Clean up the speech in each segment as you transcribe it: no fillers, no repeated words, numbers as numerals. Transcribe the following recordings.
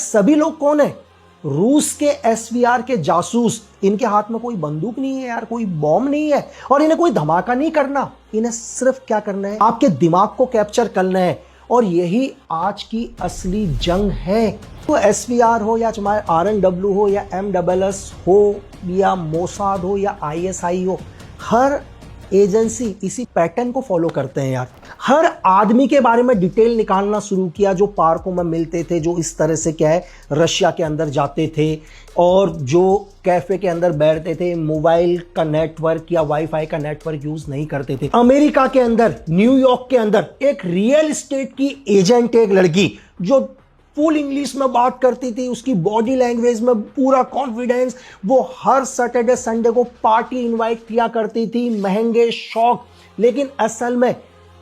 सभी लोग कौन है? रूस के एसवीआर के जासूस। इनके हाथ में कोई बंदूक नहीं है यार, कोई बॉम्ब नहीं है, और इन्हें कोई धमाका नहीं करना। इन्हें सिर्फ क्या करना है? आपके दिमाग को कैप्चर करना है, और यही आज की असली जंग है। तो एसवीआर हो या चाहे RNW हो या MSS हो या मोसाद हो या ISI हो, हर एजेंसी इसी पैटर्न को फॉलो करते हैं यार। हर आदमी के बारे में डिटेल निकालना शुरू किया जो पार्कों में मिलते थे, जो इस तरह से क्या है रशिया के अंदर जाते थे और जो कैफे के अंदर बैठते थे, मोबाइल का नेटवर्क या वाईफाई का नेटवर्क यूज नहीं करते थे। अमेरिका के अंदर, न्यूयॉर्क के अंदर एक रियल एस्टेट की एजेंट, एक लड़की जो फुल इंग्लिश में बात करती थी, उसकी बॉडी लैंग्वेज में पूरा कॉन्फिडेंस, वो हर सैटरडे संडे को पार्टी इनवाइट किया करती थी, महंगे शौक। लेकिन असल में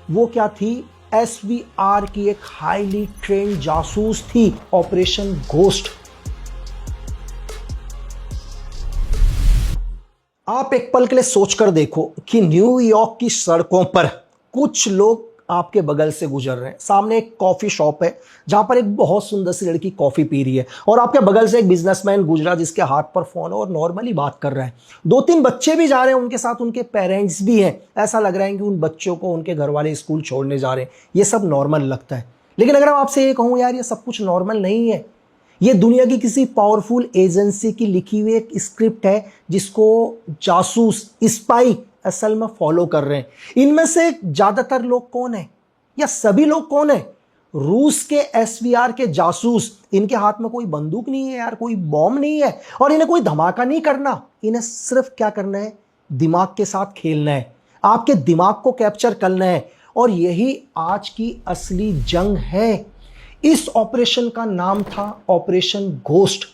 वो क्या थी? एसवीआर की एक हाईली ट्रेंड जासूस थी, ऑपरेशन घोस्ट। आप एक पल के लिए सोचकर देखो कि न्यूयॉर्क की सड़कों पर कुछ लोग आपके बगल से गुजर रहे हैं, सामने एक कॉफी शॉप है जहां पर एक बहुत सुंदर सी लड़की कॉफी पी रही है, और आपके बगल से एक बिजनेसमैन गुजरा जिसके हाथ पर फोन है और नॉर्मली बात कर रहा है। 2-3 बच्चे भी जा रहे हैं, उनके साथ उनके पेरेंट्स भी हैं। ऐसा लग रहा है कि उन बच्चों को उनके घर वाले स्कूल छोड़ने जा रहे हैं। ये सब नॉर्मल लगता है, लेकिन अगर मैं आपसे ये कहूं यार ये सब कुछ नॉर्मल नहीं है, ये दुनिया की किसी पावरफुल एजेंसी की लिखी हुई एक स्क्रिप्ट है जिसको जासूस, स्पाई असल में फॉलो कर रहे हैं। इनमें से ज्यादातर लोग कौन है या सभी लोग कौन है? रूस के एसवीआर के जासूस। इनके हाथ में कोई बंदूक नहीं है यार, कोई बॉम्ब नहीं है, और इन्हें कोई धमाका नहीं करना। इन्हें सिर्फ क्या करना है? दिमाग के साथ खेलना है, आपके दिमाग को कैप्चर करना है, और यही आज की असली जंग है। इस ऑपरेशन का नाम था ऑपरेशन घोस्ट,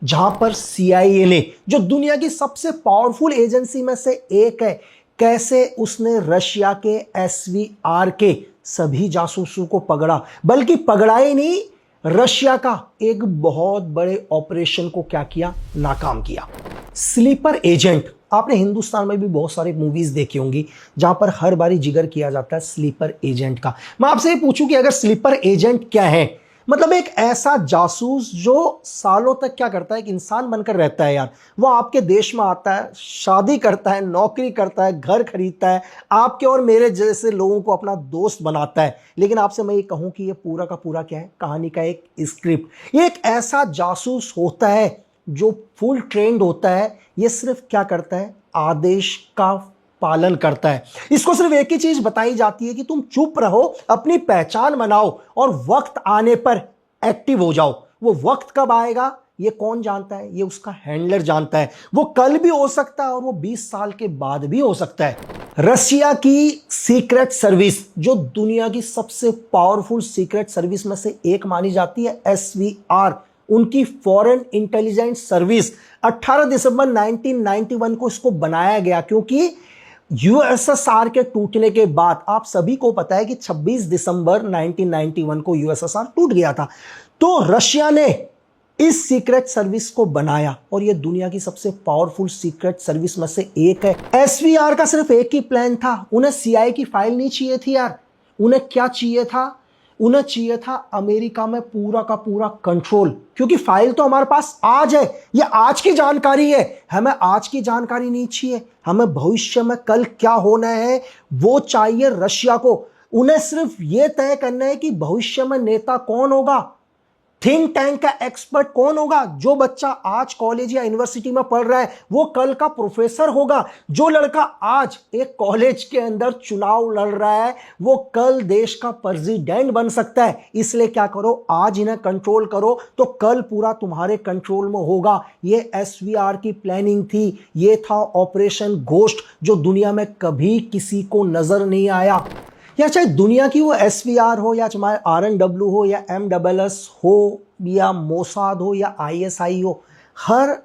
जहां पर CIA ने, जो दुनिया की सबसे पावरफुल एजेंसी में से एक है, कैसे उसने रशिया के एसवीआर के सभी जासूसों को पकड़ा। बल्कि पकड़ा ही नहीं, रशिया का एक बहुत बड़े ऑपरेशन को क्या किया? नाकाम किया। Sleeper agent. आपने हिंदुस्तान में भी बहुत सारी मूवीज देखी होंगी जहां पर हर बारी जिक्र किया जाता है स्लीपर एजेंट का। मैं आपसे ये पूछूं कि अगर स्लीपर एजेंट क्या है, मतलब एक ऐसा जासूस जो सालों तक क्या करता है, एक इंसान बनकर रहता है यार। वो आपके देश में आता है, शादी करता है, नौकरी करता है, घर खरीदता है, आपके और मेरे जैसे लोगों को अपना दोस्त बनाता है। लेकिन आपसे मैं ये कहूं कि ये पूरा का पूरा क्या है? कहानी का एक स्क्रिप्ट। ये एक ऐसा जासूस होता है जो फुल ट्रेंड होता है। ये सिर्फ क्या करता है? आदेश का पालन करता है। इसको सिर्फ एक ही चीज बताई जाती है कि तुम चुप रहो, अपनी पहचान बनाओ, और वक्त आने पर एक्टिव हो जाओ। वो वक्त कब आएगा ये कौन जानता है? ये उसका हैंडलर जानता है। वो कल भी हो सकता है और वो 20 साल के बाद भी हो सकता है। रशिया की सीक्रेट सर्विस, जो दुनिया की सबसे पावरफुल सीक्रेट सर्विस में से एक मानी जाती है, एसवीआर, उनकी फॉरेन इंटेलिजेंस सर्विस, 18 दिसंबर 1991 को इसको बनाया गया, क्योंकि यूएसएसआर के टूटने के बाद आप सभी को पता है कि 26 दिसंबर 1991 को यूएसएसआर टूट गया था। तो रशिया ने इस सीक्रेट सर्विस को बनाया, और यह दुनिया की सबसे पावरफुल सीक्रेट सर्विस में से एक है। एसवीआर का सिर्फ एक ही प्लान था, उन्हें सीआईए की फाइल नहीं चाहिए थी यार। उन्हें क्या चाहिए था? उन्हें चाहिए था अमेरिका में पूरा का पूरा कंट्रोल, क्योंकि फाइल तो हमारे पास आज है, ये आज की जानकारी है। हमें आज की जानकारी नहीं चाहिए, हमें भविष्य में कल क्या होना है वो चाहिए रशिया को। उन्हें सिर्फ ये तय करना है कि भविष्य में नेता कौन होगा, थिंक टैंक का एक्सपर्ट कौन होगा। जो बच्चा आज कॉलेज या यूनिवर्सिटी में पढ़ रहा है वो कल का प्रोफेसर होगा। जो लड़का आज एक कॉलेज के अंदर चुनाव लड़ रहा है वो कल देश का प्रेसिडेंट बन सकता है। इसलिए क्या करो, आज इन्हें कंट्रोल करो तो कल पूरा तुम्हारे कंट्रोल में होगा। ये एसवीआर की प्लानिंग थी, ये था ऑपरेशन घोस्ट, जो दुनिया में कभी किसी को नजर नहीं आया। या चाहे दुनिया की वो एसवीआर हो या चाहे RNW हो या MSS हो या मोसाद हो या ISI हो, हर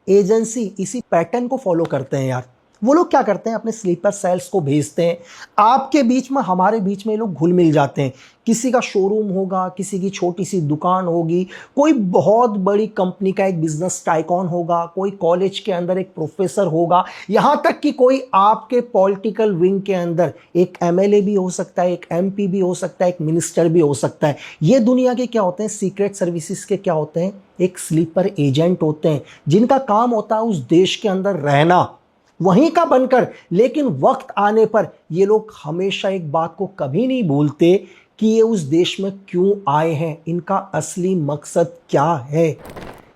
एजेंसी इसी पैटर्न को फॉलो करते हैं यार। वो लोग क्या करते हैं, अपने स्लीपर सेल्स को भेजते हैं। आपके बीच में, हमारे बीच में ये लोग घुल मिल जाते हैं। किसी का शोरूम होगा, किसी की छोटी सी दुकान होगी, कोई बहुत बड़ी कंपनी का एक बिजनेस टाइकॉन होगा, कोई कॉलेज के अंदर एक प्रोफेसर होगा, यहां तक कि कोई आपके पॉलिटिकल विंग के अंदर एक एमएलए भी हो सकता है, एक एमपी भी हो सकता है, एक मिनिस्टर भी हो सकता है। ये दुनिया के क्या होते हैं, सीक्रेट सर्विसेज के क्या होते हैं, एक स्लीपर एजेंट होते हैं, जिनका काम होता है उस देश के अंदर रहना, वहीं का बनकर। लेकिन वक्त आने पर ये लोग हमेशा एक बात को कभी नहीं भूलते कि ये उस देश में क्यों आए हैं, इनका असली मकसद क्या है।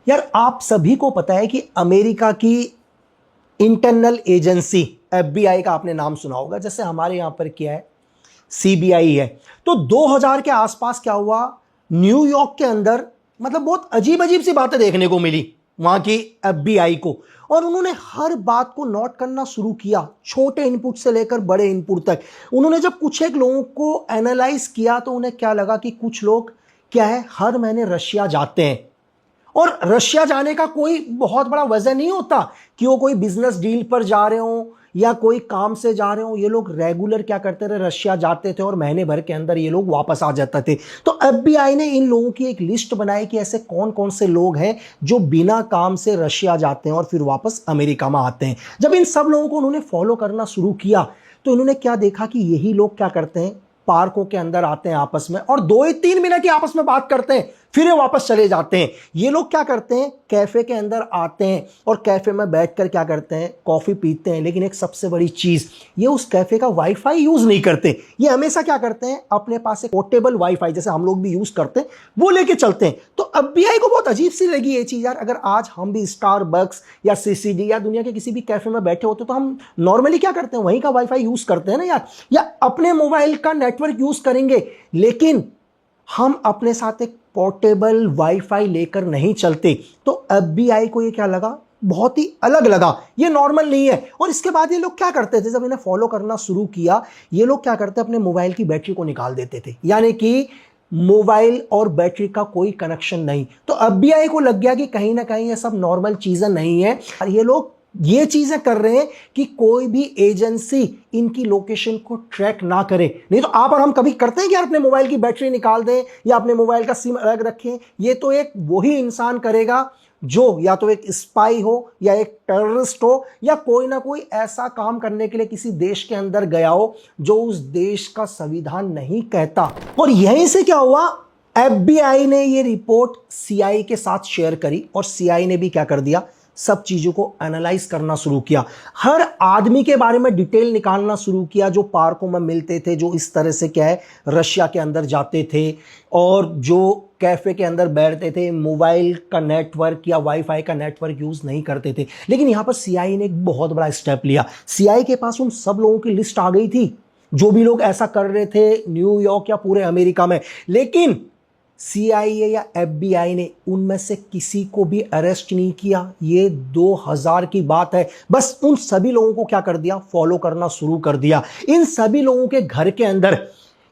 यार, आप सभी को पता है कि अमेरिका की इंटरनल एजेंसी एफबीआई का आपने नाम सुना होगा, जैसे हमारे यहां पर क्या है, सीबीआई है। तो 2000 के आसपास क्या हुआ, न्यूयॉर्क के अंदर मतलब बहुत अजीब अजीब सी बातें देखने को मिली वहां की एफबीआई को, और उन्होंने हर बात को नोट करना शुरू किया, छोटे इनपुट से लेकर बड़े इनपुट तक। उन्होंने जब कुछ एक लोगों को एनालाइज किया तो उन्हें क्या लगा कि कुछ लोग क्या है, हर महीने रशिया जाते हैं। और रशिया जाने का कोई बहुत बड़ा वजह नहीं होता कि वो कोई बिजनेस डील पर जा रहे हो या कोई काम से जा रहे हो। ये लोग रेगुलर क्या करते रहे, रशिया जाते थे और महीने भर के अंदर ये लोग वापस आ जाते थे। तो एफबीआई ने इन लोगों की एक लिस्ट बनाई कि ऐसे कौन कौन से लोग हैं जो बिना काम से रशिया जाते हैं और फिर वापस अमेरिका में आते हैं। जब इन सब लोगों को उन्होंने फॉलो करना शुरू किया तो इन्होंने क्या देखा कि यही लोग क्या करते हैं, पार्कों के अंदर आते हैं आपस में और 2-3 मिनट की आपस में बात करते हैं, फिर ये वापस चले जाते हैं। ये लोग क्या करते हैं, कैफे के अंदर आते हैं और कैफे में बैठकर क्या करते हैं, कॉफी पीते हैं। लेकिन एक सबसे बड़ी चीज, ये उस कैफे का वाईफाई यूज नहीं करते। ये हमेशा क्या करते हैं, अपने पास एक पोर्टेबल वाईफाई जैसे हम लोग भी यूज करते हैं वो लेके चलते हैं। तो एफबीआई को बहुत अजीब सी लगी ये चीज। यार, अगर आज हम भी स्टारबक्स या सीसीडी या दुनिया के किसी भी कैफे में बैठे होते तो हम नॉर्मली क्या करते हैं, वहीं का वाईफाई यूज करते हैं ना यार, या अपने मोबाइल का नेटवर्क यूज करेंगे। लेकिन हम अपने साथ एक पोर्टेबल वाईफाई लेकर नहीं चलते। तो एफबीआई को ये क्या लगा, बहुत ही अलग लगा, ये नॉर्मल नहीं है। और इसके बाद ये लोग क्या करते थे, जब इन्हें फॉलो करना शुरू किया, ये लोग क्या करते, अपने मोबाइल की बैटरी को निकाल देते थे, यानी कि मोबाइल और बैटरी का कोई कनेक्शन नहीं। तो एफबीआई को लग गया कि कहीं ना कहीं ये सब नॉर्मल चीजें नहीं है, और ये लोग ये चीजें कर रहे हैं कि कोई भी एजेंसी इनकी लोकेशन को ट्रैक ना करे। नहीं तो आप और हम कभी करते हैं कि यार अपने मोबाइल की बैटरी निकाल दें या अपने मोबाइल का सिम अलग रखें। ये तो एक वही इंसान करेगा जो या तो एक स्पाई हो या एक टेररिस्ट हो या कोई ना कोई ऐसा काम करने के लिए किसी देश के अंदर गया हो जो उस देश का संविधान नहीं कहता। और यहीं से क्या हुआ, एफबीआई ने ये रिपोर्ट सीआईए के साथ शेयर करी और सीआईए ने भी क्या कर दिया, सब चीजों को एनालाइज करना शुरू किया। हर आदमी के बारे में डिटेल निकालना शुरू किया जो पार्कों में मिलते थे, जो इस तरह से क्या है रशिया के अंदर जाते थे और जो कैफे के अंदर बैठते थे, मोबाइल का नेटवर्क या वाईफाई का नेटवर्क यूज नहीं करते थे। लेकिन यहां पर सीआईए ने एक बहुत बड़ा स्टेप लिया। सीआईए के पास उन सब लोगों की लिस्ट आ गई थी जो भी लोग ऐसा कर रहे थे न्यूयॉर्क या पूरे अमेरिका में। लेकिन सीआईए या एफबीआई ने उनमें से किसी को भी अरेस्ट नहीं किया। ये 2000 की बात है। बस उन सभी लोगों को क्या कर दिया, फॉलो करना शुरू कर दिया। इन सभी लोगों के घर के अंदर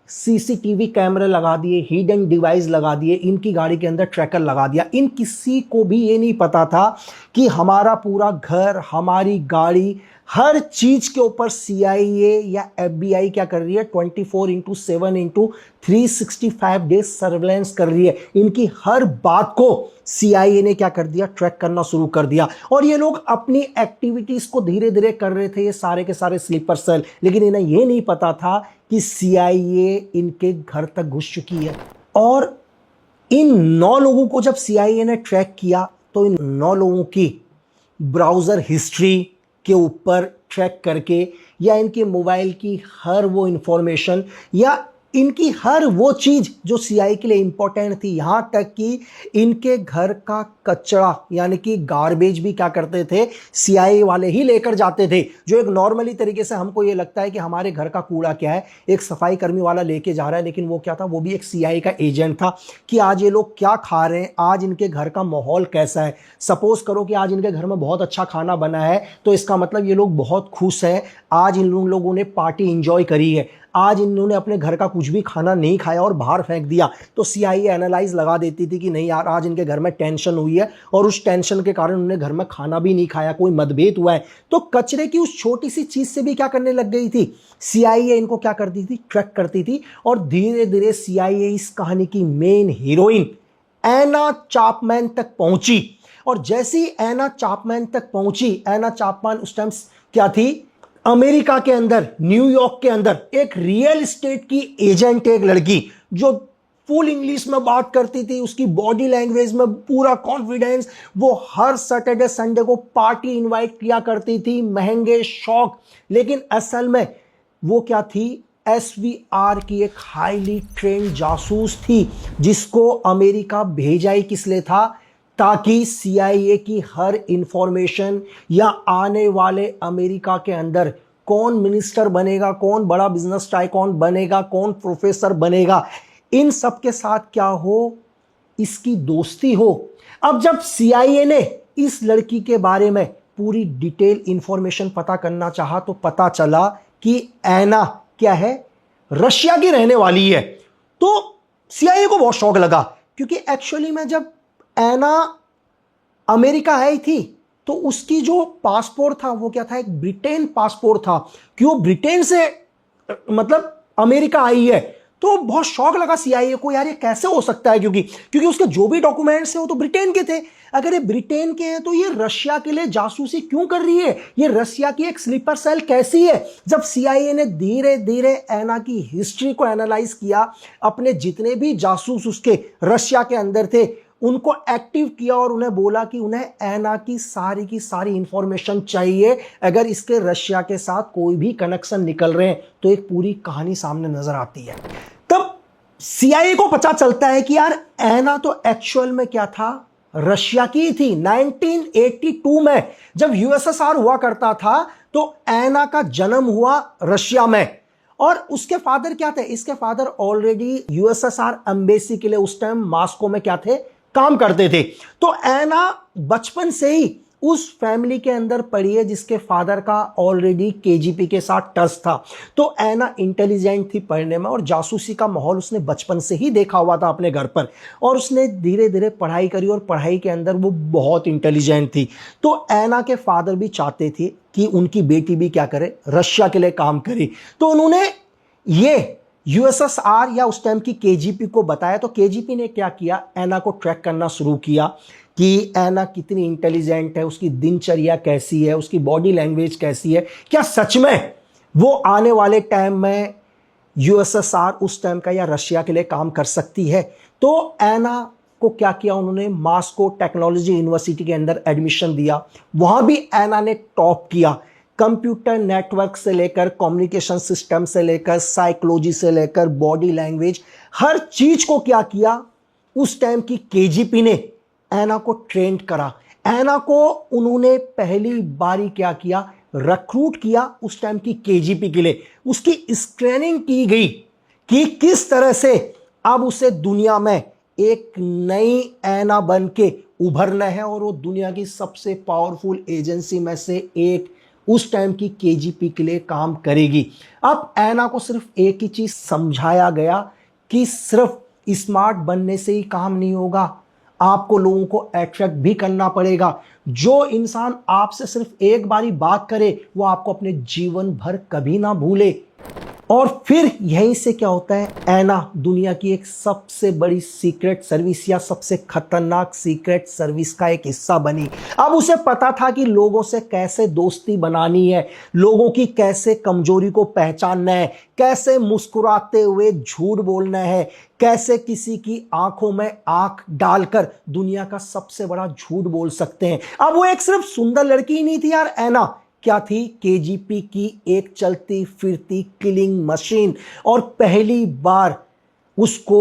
सीसीटीवी कैमरे लगा दिए, हिडन डिवाइस लगा दिए, इनकी गाड़ी के अंदर ट्रैकर लगा दिया। इन किसी को भी ये नहीं पता था कि हमारा पूरा घर, हमारी गाड़ी, हर चीज के ऊपर सीआईए या एफबीआई क्या कर रही है, 24/7/365 डेज सर्वेलेंस कर रही है। इनकी हर बात को सीआईए ने क्या कर दिया, ट्रैक करना शुरू कर दिया। और ये लोग अपनी एक्टिविटीज को धीरे धीरे कर रहे थे, ये सारे के सारे स्लीपर सेल। लेकिन इन्हें ये नहीं पता था कि सीआईए इनके घर तक घुस चुकी है। और इन 9 लोगों को जब सीआईए ने ट्रैक किया तो इन 9 लोगों की ब्राउजर हिस्ट्री के ऊपर ट्रैक करके या इनके मोबाइल की हर वो इंफॉर्मेशन या इनकी हर वो चीज जो सीआईए के लिए इंपॉर्टेंट थी, यहां तक कि इनके घर का कचरा यानी कि गार्बेज भी क्या करते थे, सीआईए वाले ही लेकर जाते थे। जो एक नॉर्मली तरीके से हमको ये लगता है कि हमारे घर का कूड़ा क्या है, एक सफाई कर्मी वाला लेके जा रहा है, लेकिन वो क्या था, वो भी एक सीआईए का एजेंट था कि आज ये लोग क्या खा रहे हैं, आज इनके घर का माहौल कैसा है। सपोज करो कि आज इनके घर में बहुत अच्छा खाना बना है तो इसका मतलब ये लोग बहुत खुश है, आज इन लोगों ने पार्टी इंजॉय करी है। आज इन्होंने अपने घर का कुछ भी खाना नहीं खाया और बाहर फेंक दिया, तो सीआईए एनालाइज लगा देती थी कि नहीं यार, आज इनके घर में टेंशन हुई है और उस टेंशन के कारण उन्होंने घर में खाना भी नहीं खाया, कोई मतभेद हुआ है। तो कचरे की उस छोटी सी चीज से भी क्या करने लग गई थी, सीआईए इनको क्या करती थी, ट्रैक करती थी। और धीरे धीरे सीआईए इस कहानी की मेन हीरोइन एना चापमैन तक पहुंची। और जैसे ही एना चापमैन तक पहुंची, एना चापमैन उस टाइम क्या थी, अमेरिका के अंदर, न्यूयॉर्क के अंदर एक रियल एस्टेट की एजेंट, एक लड़की जो फुल इंग्लिश में बात करती थी, उसकी बॉडी लैंग्वेज में पूरा कॉन्फिडेंस, वो हर सैटरडे संडे को पार्टी इनवाइट किया करती थी, महंगे शौक। लेकिन असल में वो क्या थी, एसवीआर की एक हाईली ट्रेंड जासूस थी, जिसको अमेरिका भेजा ही किस लिए था, ताकि सीआईए की हर इंफॉर्मेशन या आने वाले अमेरिका के अंदर कौन मिनिस्टर बनेगा, कौन बड़ा बिजनेस टाइकॉन बनेगा, कौन प्रोफेसर बनेगा, इन सब के साथ क्या हो, इसकी दोस्ती हो। अब जब सीआईए ने इस लड़की के बारे में पूरी डिटेल इंफॉर्मेशन पता करना चाहा, तो पता चला कि एना क्या है, रशिया की रहने वाली है। तो सीआईए को बहुत शौक लगा, क्योंकि एक्चुअली में जब एना अमेरिका आई थी तो उसकी जो पासपोर्ट था वो क्या था, एक ब्रिटेन पासपोर्ट था, कि वो ब्रिटेन से मतलब अमेरिका आई है। तो बहुत शौक लगा सीआईए को, यार ये कैसे हो सकता है, क्योंकि उसके जो भी डॉक्यूमेंट्स हैं वो तो ब्रिटेन के थे। अगर ये ब्रिटेन के हैं तो ये रशिया के लिए जासूसी क्यों कर रही है, ये रशिया की एक स्लीपर सेल कैसी है। जब सीआईए ने धीरे धीरे एना की हिस्ट्री को एनालाइज किया, अपने जितने भी जासूस उसके रशिया के अंदर थे उनको एक्टिव किया और उन्हें बोला कि उन्हें एना की सारी इंफॉर्मेशन चाहिए, अगर इसके रशिया के साथ कोई भी कनेक्शन निकल रहे हैं तो एक पूरी कहानी सामने नजर आती है। तब सीआईए को पता चलता है कि यार एना तो एक्चुअल में क्या था, रशिया की थी। 1982 में जब यूएसएसआर हुआ करता था तो एना का जन्म हुआ रशिया में। और उसके फादर क्या थे, इसके फादर ऑलरेडी यूएसएसआर एम्बेसी के लिए उस टाइम मॉस्को में क्या थे, काम करते थे। तो एना बचपन से ही उस फैमिली के अंदर पड़ी है जिसके फादर का ऑलरेडी केजीपी के साथ टच था। तो एना इंटेलिजेंट थी पढ़ने में, और जासूसी का माहौल उसने बचपन से ही देखा हुआ था अपने घर पर, और उसने धीरे धीरे पढ़ाई करी और पढ़ाई के अंदर वो बहुत इंटेलिजेंट थी। तो एना के फादर भी चाहते थे कि उनकी बेटी भी क्या करे, रशिया के लिए काम करे। तो उन्होंने ये यूएसएसआर या उस टाइम की केजीपी को बताया। तो केजीपी ने क्या किया, एना को ट्रैक करना शुरू किया कि एना कितनी इंटेलिजेंट है, उसकी दिनचर्या कैसी है, उसकी बॉडी लैंग्वेज कैसी है, क्या सच में वो आने वाले टाइम में यूएसएसआर उस टाइम का या रशिया के लिए काम कर सकती है। तो एना को क्या किया, उन्होंने मॉस्को टेक्नोलॉजी यूनिवर्सिटी के अंदर एडमिशन दिया। वहां भी एना ने टॉप किया, कंप्यूटर नेटवर्क से लेकर कम्युनिकेशन सिस्टम से लेकर साइकोलॉजी से लेकर बॉडी लैंग्वेज, हर चीज को क्या किया, उस टाइम की केजीपी ने एना को ट्रेन करा। एना को उन्होंने पहली बारी क्या किया, रिक्रूट किया उस टाइम की केजीपी के लिए। उसकी स्क्रीनिंग की गई कि किस तरह से अब उसे दुनिया में एक नई एना बन के उभरना है, और वो दुनिया की सबसे पावरफुल एजेंसी में से एक उस टाइम की केजीपी के लिए काम करेगी। अब एना को सिर्फ एक ही चीज समझाया गया कि सिर्फ स्मार्ट बनने से ही काम नहीं होगा, आपको लोगों को अट्रैक्ट भी करना पड़ेगा। जो इंसान आपसे सिर्फ एक बारी बात करे वो आपको अपने जीवन भर कभी ना भूले। और फिर यहीं से क्या होता है, एना दुनिया की एक सबसे बड़ी सीक्रेट सर्विस या सबसे खतरनाक सीक्रेट सर्विस का एक हिस्सा बनी। अब उसे पता था कि लोगों से कैसे दोस्ती बनानी है, लोगों की कैसे कमजोरी को पहचानना है, कैसे मुस्कुराते हुए झूठ बोलना है, कैसे किसी की आंखों में आंख डालकर दुनिया का सबसे बड़ा झूठ बोल सकते हैं। अब वो एक सिर्फ सुंदर लड़की ही नहीं थी यार, एना क्या थी, केजीपी की एक चलती फिरती किलिंग मशीन। और पहली बार उसको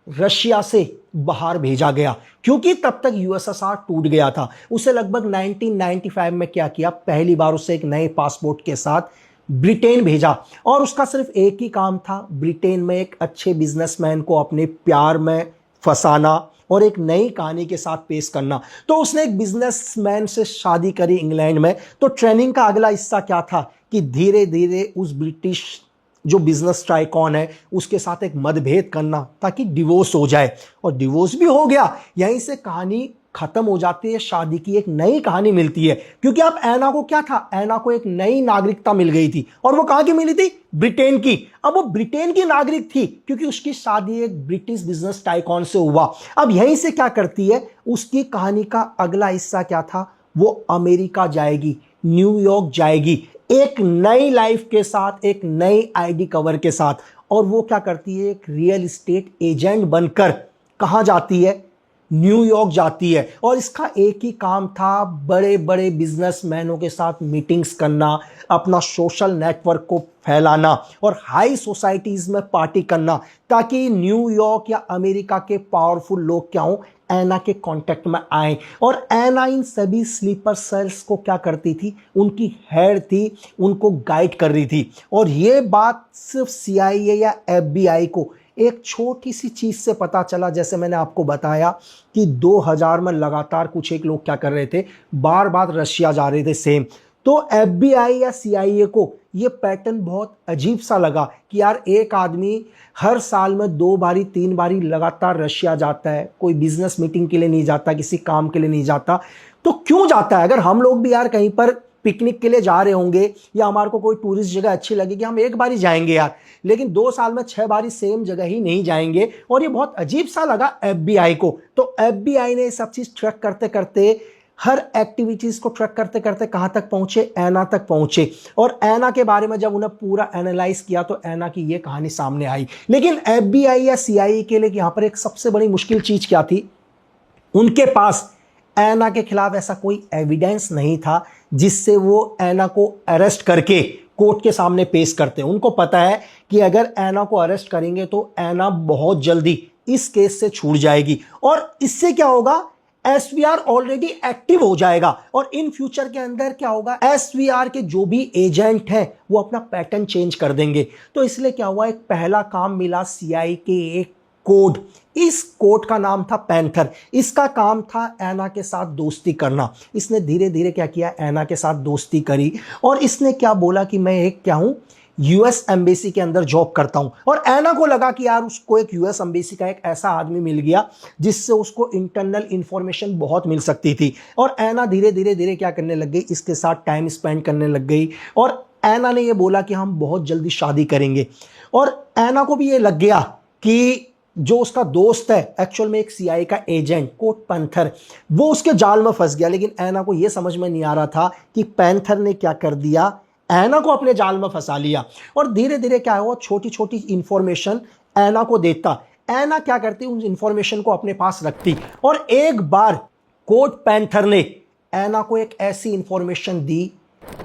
रशिया से बाहर भेजा गया, क्योंकि तब तक यूएसएसआर टूट गया था। उसे लगभग 1995 में क्या किया, पहली बार उसे एक नए पासपोर्ट के साथ ब्रिटेन भेजा। और उसका सिर्फ एक ही काम था, ब्रिटेन में एक अच्छे बिजनेसमैन को अपने प्यार में फंसाना और एक नई कहानी के साथ पेश करना। तो उसने एक बिजनेसमैन से शादी करी इंग्लैंड में। तो ट्रेनिंग का अगला हिस्सा क्या था कि धीरे धीरे उस ब्रिटिश जो बिजनेस टाइकॉन है उसके साथ एक मतभेद करना ताकि डिवोर्स हो जाए, और डिवोर्स भी हो गया। यहीं से कहानी खत्म हो जाती है, शादी की एक नई कहानी मिलती है। क्योंकि अब ऐना को क्या था, ऐना को एक नई नागरिकता मिल गई थी, और वो कहां की मिली थी, ब्रिटेन की। अब वो ब्रिटेन की नागरिक थी क्योंकि उसकी शादी एक ब्रिटिश बिजनेस टाइकॉन से हुआ। अब यहीं से क्या करती है, उसकी कहानी का अगला हिस्सा क्या था, वो अमेरिका जाएगी, न्यूयॉर्क जाएगी, एक नई लाइफ के साथ, एक नई आईडी कवर के साथ। और वो क्या करती है, एक रियल एस्टेट एजेंट बनकर कहां जाती है, न्यूयॉर्क जाती है। और इसका एक ही काम था, बड़े बड़े बिजनेसमैनों के साथ मीटिंग्स करना, अपना सोशल नेटवर्क को फैलाना और हाई सोसाइटीज में पार्टी करना, ताकि न्यूयॉर्क या अमेरिका के पावरफुल लोग क्या हो, ऐना के कांटेक्ट में आए। और ऐना इन सभी स्लीपर सेल्स को क्या करती थी, उनकी हेड थी, उनको गाइड कर रही थी। और ये बात सिर्फ CIA या FBI को एक छोटी सी चीज से पता चला। जैसे मैंने आपको बताया कि 2000 में लगातार कुछ एक लोग क्या कर रहे थे, बार बार रशिया जा रहे थे सेम। तो FBI या CIA को ये पैटर्न बहुत अजीब सा लगा कि यार एक आदमी हर साल में 2 बारी 3 बारी लगातार रशिया जाता है, कोई बिजनेस मीटिंग के लिए नहीं जाता, किसी काम के लिए नहीं जाता, तो क्यों जाता है? अगर हम लोग भी यार कहीं पर पिकनिक के लिए जा रहे होंगे या हमारे को कोई टूरिस्ट जगह अच्छी लगेगी, हम एक बार ही जाएंगे यार, लेकिन 2 साल में 6 बारी सेम जगह ही नहीं जाएंगे। और ये बहुत अजीब सा लगा FBI को। तो FBI ने सब चीज ट्रैक करते करते, हर एक्टिविटीज को ट्रैक करते करते कहां तक पहुंचे, ऐना तक पहुंचे। और ऐना के बारे में जब उन्हें पूरा एनालाइज किया तो ऐना की ये कहानी सामने आई। लेकिन FBI या CIA के लिए यहां पर एक सबसे बड़ी मुश्किल चीज क्या थी, उनके पास ऐना के खिलाफ ऐसा कोई एविडेंस नहीं था जिससे वो ऐना को अरेस्ट करके कोर्ट के सामने पेश करते। उनको पता है कि अगर ऐना को अरेस्ट करेंगे तो ऐना बहुत जल्दी इस केस से छूट जाएगी, और इससे क्या होगा, SVR ऑलरेडी एक्टिव हो जाएगा। और इन फ्यूचर के अंदर क्या होगा, SVR के जो भी एजेंट हैं वो अपना पैटर्न चेंज कर देंगे। तो इसलिए क्या हुआ, एक पहला काम मिला CIA के एक कोड। इस कोड का नाम था पैंथर। इसका काम था ऐना के साथ दोस्ती करना। इसने धीरे धीरे क्या किया, ऐना के साथ दोस्ती करी, और इसने क्या बोला कि मैं एक क्या हूं, US एम्बेसी के अंदर जॉब करता हूं। और ऐना को लगा कि यार उसको एक US एम्बेसी का एक ऐसा आदमी मिल गया जिससे उसको इंटरनल इंफॉर्मेशन बहुत मिल सकती थी। और ऐना धीरे धीरे धीरे क्या करने लग गई, इसके साथ टाइम स्पेंड करने लग गई। और ऐना ने यह बोला कि हम बहुत जल्दी शादी करेंगे। और ऐना को भी ये लग गया कि जो उसका दोस्त है एक्चुअल में एक CIA का एजेंट कोड पैंथर, वो उसके जाल में फंस गया। लेकिन ऐना को यह समझ में नहीं आ रहा था कि पैंथर ने क्या कर दिया, ऐना को अपने जाल में फंसा लिया। और धीरे धीरे क्या हुआ, छोटी छोटी इंफॉर्मेशन ऐना को देता। ऐना क्या करती, उन इंफॉर्मेशन को अपने पास रखती। और एक बार कोड पैंथर ने ऐना को एक ऐसी इंफॉर्मेशन दी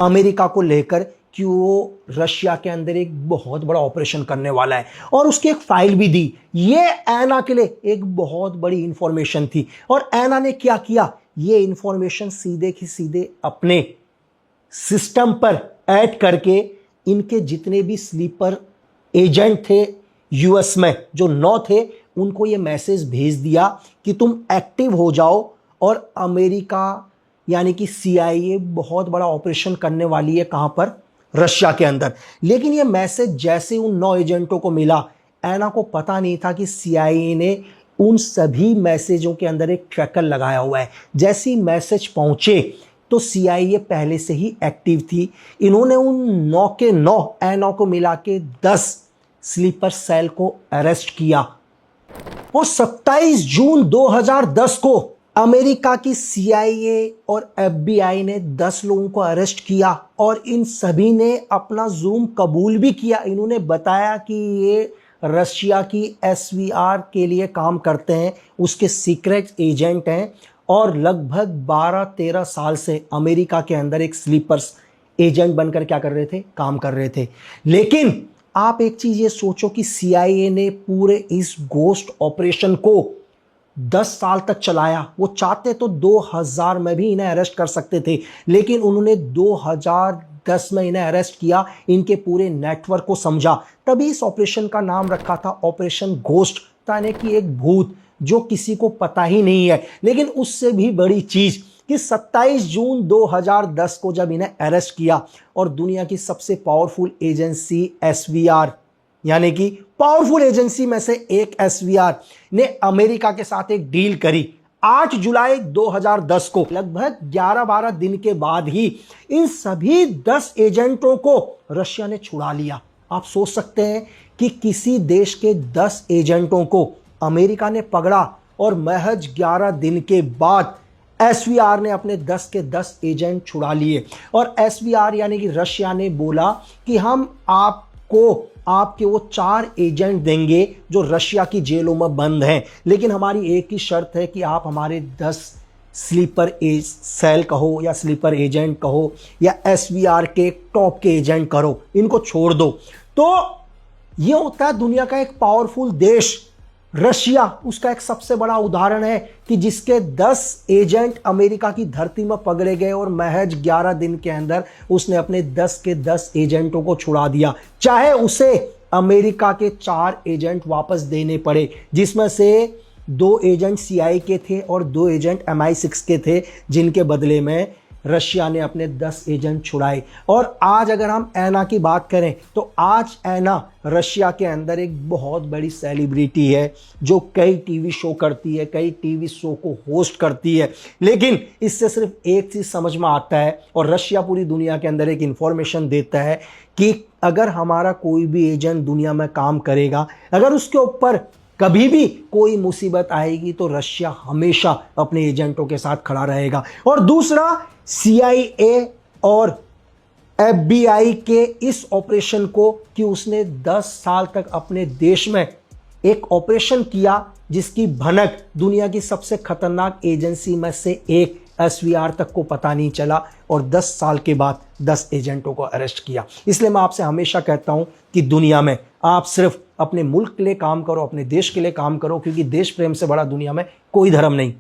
अमेरिका को लेकर कि वो रशिया के अंदर एक बहुत बड़ा ऑपरेशन करने वाला है, और उसकी एक फाइल भी दी। ये ऐना के लिए एक बहुत बड़ी इंफॉर्मेशन थी। और ऐना ने क्या किया, ये इंफॉर्मेशन सीधे की सीधे अपने सिस्टम पर ऐड करके इनके जितने भी स्लीपर एजेंट थे US में, जो 9 थे, उनको ये मैसेज भेज दिया कि तुम एक्टिव हो जाओ, और अमेरिका यानी कि CIA बहुत बड़ा ऑपरेशन करने वाली है, कहां पर, रशिया के अंदर। लेकिन ये मैसेज जैसे उन 9 एजेंटों को मिला, ऐना को पता नहीं था कि CIA ने उन सभी मैसेजों के अंदर एक ट्रैकर लगाया हुआ है। जैसे ही मैसेज पहुंचे तो CIA पहले से ही एक्टिव थी। इन्होंने उन 9 के 9 ऐना को मिला के 10 स्लीपर सेल को अरेस्ट किया। और 27 जून 2010 को अमेरिका की CIA और FBI ने 10 लोगों को अरेस्ट किया, और इन सभी ने अपना जुर्म कबूल भी किया। इन्होंने बताया कि ये रशिया की SVR के लिए काम करते हैं, उसके सीक्रेट एजेंट हैं, और लगभग 12-13 साल से अमेरिका के अंदर एक स्लीपर्स एजेंट बनकर क्या कर रहे थे, काम कर रहे थे। लेकिन आप एक चीज ये सोचो कि CIA ने पूरे इस घोस्ट ऑपरेशन को 10 साल तक चलाया। वो चाहते तो 2000 में भी इन्हें अरेस्ट कर सकते थे, लेकिन उन्होंने 2010 में इन्हें अरेस्ट किया, इनके पूरे नेटवर्क को समझा। तभी इस ऑपरेशन का नाम रखा था ऑपरेशन घोस्ट, यानी कि एक भूत जो किसी को पता ही नहीं है। लेकिन उससे भी बड़ी चीज कि 27 जून 2010 को जब इन्हें अरेस्ट किया और दुनिया की सबसे पावरफुल एजेंसी एसवीआर, यानी कि पावरफुल एजेंसी में से एक एसवीआर ने अमेरिका के साथ एक डील करी 8 जुलाई 2010 को, लगभग 11-12 दिन के बाद ही इन सभी 10 एजेंटों को रशिया ने छुड़ा लिया। आप सोच सकते हैं कि किसी देश के 10 एजेंटों को अमेरिका ने पकड़ा और महज 11 दिन के बाद एसवीआर ने अपने 10 के 10 एजेंट छुड़ा लिए। और एसवीआर यानी कि रशिया ने बोला कि हम आपको आपके वो 4 एजेंट देंगे जो रशिया की जेलों में बंद हैं, लेकिन हमारी एक ही शर्त है कि आप हमारे 10 स्लीपर सेल कहो या स्लीपर एजेंट कहो या एसवीआर के टॉप के एजेंट करो, इनको छोड़ दो। तो ये होता है दुनिया का एक पावरफुल देश रशिया, उसका एक सबसे बड़ा उदाहरण है कि जिसके 10 एजेंट अमेरिका की धरती में पकड़े गए और महज 11 दिन के अंदर उसने अपने 10 के 10 एजेंटों को छुड़ा दिया, चाहे उसे अमेरिका के 4 एजेंट वापस देने पड़े, जिसमें से 2 एजेंट CIA के थे और 2 एजेंट MI6 के थे, जिनके बदले में रशिया ने अपने 10 एजेंट छुड़ाए। और आज अगर हम ऐना की बात करें तो आज ऐना रशिया के अंदर एक बहुत बड़ी सेलिब्रिटी है जो कई टीवी शो करती है, कई टीवी शो को होस्ट करती है। लेकिन इससे सिर्फ एक चीज समझ में आता है और रशिया पूरी दुनिया के अंदर एक इंफॉर्मेशन देता है कि अगर हमारा कोई भी एजेंट दुनिया में काम करेगा, अगर उसके ऊपर कभी भी कोई मुसीबत आएगी तो रशिया हमेशा अपने एजेंटों के साथ खड़ा रहेगा। और दूसरा, CIA और FBI के इस ऑपरेशन को कि उसने 10 साल तक अपने देश में एक ऑपरेशन किया जिसकी भनक दुनिया की सबसे खतरनाक एजेंसी में से एक एसवीआर तक को पता नहीं चला, और 10 साल के बाद 10 एजेंटों को अरेस्ट किया। इसलिए मैं आपसे हमेशा कहता हूं कि दुनिया में आप सिर्फ अपने मुल्क के लिए काम करो, अपने देश के लिए काम करो, क्योंकि देश प्रेम से बड़ा दुनिया में कोई धर्म नहीं।